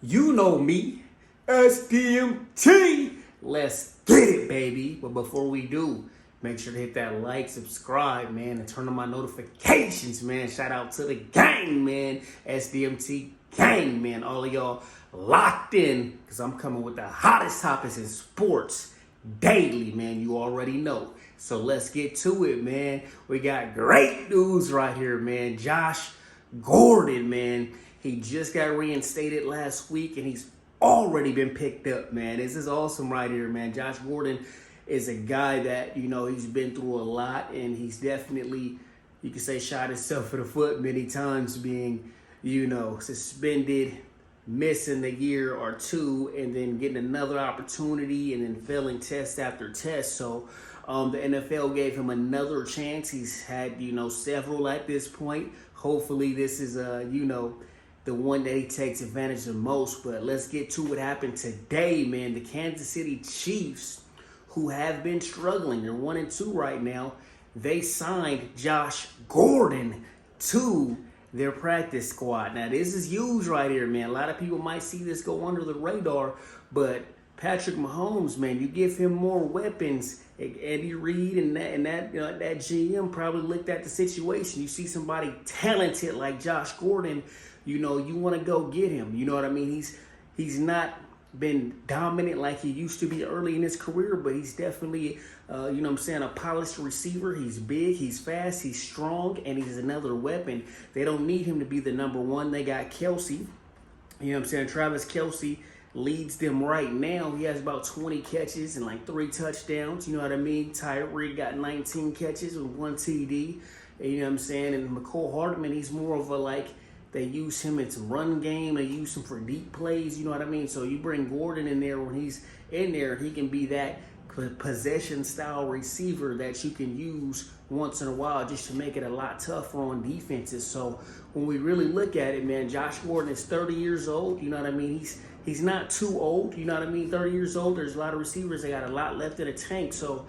You know me, SDMT. Let's get it, baby. But before we do, make sure to hit that like, subscribe, man, and turn on my notifications, man. Shout out to the gang, man. SDMT gang, man. All of y'all locked in, because I'm coming with the hottest topics in sports daily, man. You already know. So let's get to it, man. We got great news right here, man. Josh Gordon, man. He just got reinstated last week, and he's already been picked up, man. This is awesome right here, man. Josh Gordon is a guy that, he's been through a lot, and he's definitely, you could say, shot himself in the foot many times being, suspended, missing a year or two, and then getting another opportunity, and then failing test after test. So the NFL gave him another chance. He's had, several at this point. Hopefully this is, the one that he takes advantage of most. But let's get to what happened today, man. The Kansas City Chiefs, who have been struggling, they're 1-2 right now. They signed Josh Gordon to their practice squad. Now, this is huge right here, man. A lot of people might see this go under the radar, but Patrick Mahomes, man, you give him more weapons. Andy Reid and that GM probably looked at the situation. You see somebody talented like Josh Gordon, you want to go get him. You know what I mean? He's not been dominant like he used to be early in his career, but he's definitely, a polished receiver. He's big, he's fast, he's strong, and he's another weapon. They don't need him to be the number one. They got Kelsey. Travis Kelsey leads them right now. He has about 20 catches and like 3 touchdowns. You know what I mean? Tyree got 19 catches with 1 TD. And McCole Hardman, he's more of a they use him in some run game. They use him for deep plays. You know what I mean? So you bring Gordon in there. When he's in there, he can be that possession style receiver that you can use once in a while just to make it a lot tougher on defenses. So when we really look at it, man, Josh Gordon is 30 years old. You know what I mean? He's not too old. You know what I mean? 30 years old. There's a lot of receivers. They got a lot left in the tank. So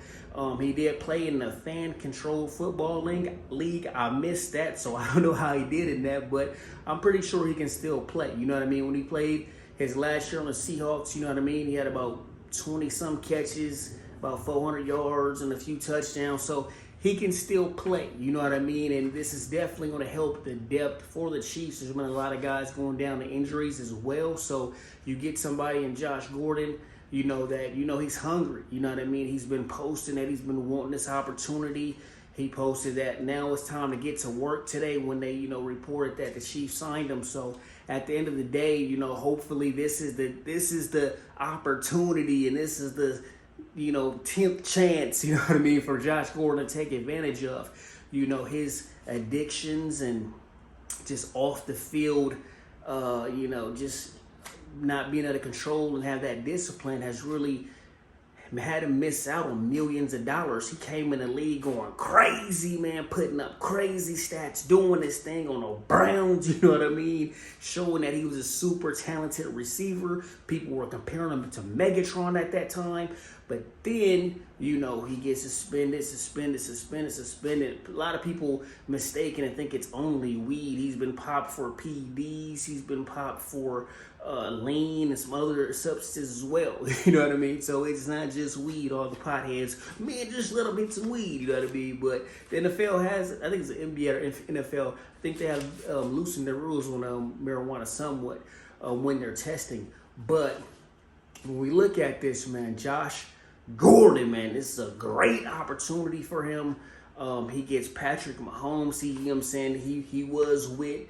he did play in the fan-controlled football league. I missed that, so I don't know how he did in that, but I'm pretty sure he can still play. You know what I mean? When he played his last year on the Seahawks, you know what I mean? He had about 20-some catches, about 400 yards, and a few touchdowns. So he can still play. You know what I mean? And this is definitely going to help the depth for the Chiefs. There's been a lot of guys going down to injuries as well. So you get somebody in Josh Gordon, he's hungry. You know what I mean? He's been posting that he's been wanting this opportunity. He posted that now it's time to get to work today when they, reported that the Chiefs signed him. So at the end of the day, hopefully this is the opportunity, and this is the 10th chance, you know what I mean, for Josh Gordon to take advantage of, his addictions and just off the field, just not being able to control and have that discipline has really had him miss out on millions of dollars. He came in the league going crazy, man, putting up crazy stats, doing this thing on the Browns, you know what I mean, showing that he was a super talented receiver. People were comparing him to Megatron at that time. But then, he gets suspended. A lot of people mistaken and think it's only weed. He's been popped for PEDs. He's been popped for lean and some other substances as well. You know what I mean? So it's not just weed. All the potheads, man, just little bits of weed. You know what I mean? But the NFL has, I think it's the NBA or NFL, I think they have loosened their rules on marijuana somewhat when they're testing. But when we look at this, man, Josh Gordon, man, this is a great opportunity for him. He gets Patrick Mahomes. He was with,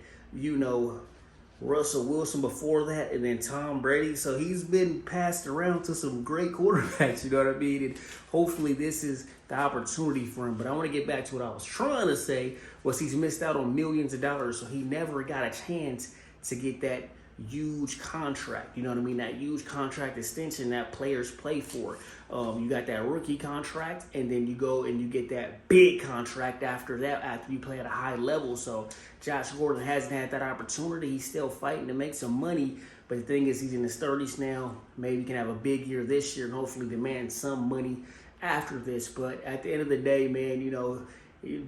Russell Wilson before that, and then Tom Brady. So he's been passed around to some great quarterbacks, you know what I mean? And hopefully this is the opportunity for him. But I want to get back to what I was trying to say, was he's missed out on millions of dollars, so he never got a chance to get that huge contract, you know what I mean? That huge contract extension that players play for. You got that rookie contract, and then you go and you get that big contract after that, after you play at a high level. So Josh Gordon hasn't had that opportunity. He's still fighting to make some money, but the thing is, he's in his 30s now. Maybe he can have a big year this year and hopefully demand some money after this. But at the end of the day, man,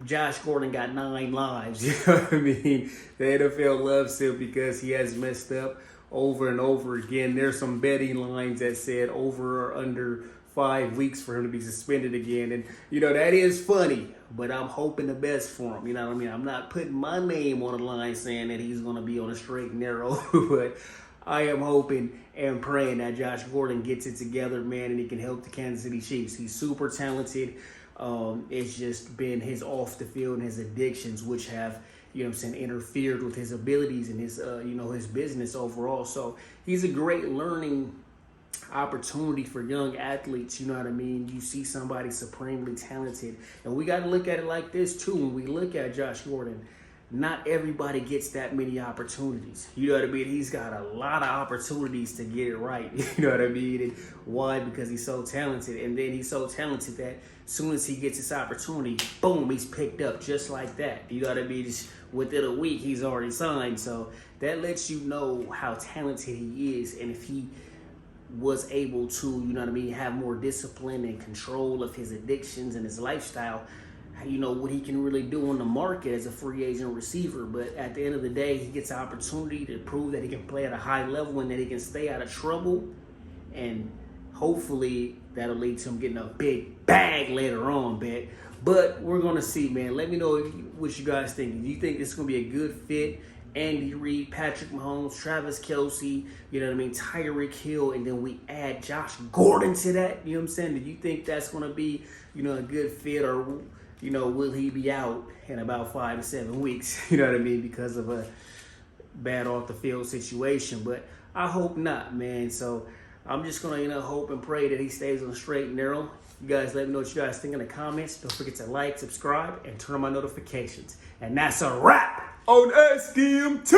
Josh Gordon got 9 lives. You know what I mean? The NFL loves him because he has messed up over and over again. There's some betting lines that said over or under 5 weeks for him to be suspended again. And, that is funny, but I'm hoping the best for him. You know what I mean? I'm not putting my name on the line saying that he's going to be on a straight and narrow, but I am hoping and praying that Josh Gordon gets it together, man, and he can help the Kansas City Chiefs. He's super talented. It's just been his off the field and his addictions, which have, interfered with his abilities and his, his business overall. So he's a great learning opportunity for young athletes. You know what I mean? You see somebody supremely talented, and we got to look at it like this too. When we look at Josh Gordon, not everybody gets that many opportunities. You know what I mean? He's got a lot of opportunities to get it right. You know what I mean? And why? Because he's so talented. And then he's so talented that as soon as he gets this opportunity, boom, he's picked up just like that. You know what I mean? Just within a week, he's already signed. So that lets you know how talented he is. And if he was able to, have more discipline and control of his addictions and his lifestyle, what he can really do on the market as a free agent receiver. But at the end of the day, he gets an opportunity to prove that he can play at a high level and that he can stay out of trouble. And hopefully that'll lead to him getting a big bag later on, man. But we're going to see, man. Let me know what you guys think. Do you think this is going to be a good fit? Andy Reid, Patrick Mahomes, Travis Kelce, Tyreek Hill, and then we add Josh Gordon to that. You know what I'm saying? Do you think that's going to be, a good fit, or will he be out in about 5 to 7 weeks? You know what I mean? Because of a bad off the field situation. But I hope not, man. So I'm just going to, hope and pray that he stays on the straight and narrow. You guys let me know what you guys think in the comments. Don't forget to like, subscribe, and turn on my notifications. And that's a wrap on SDMT.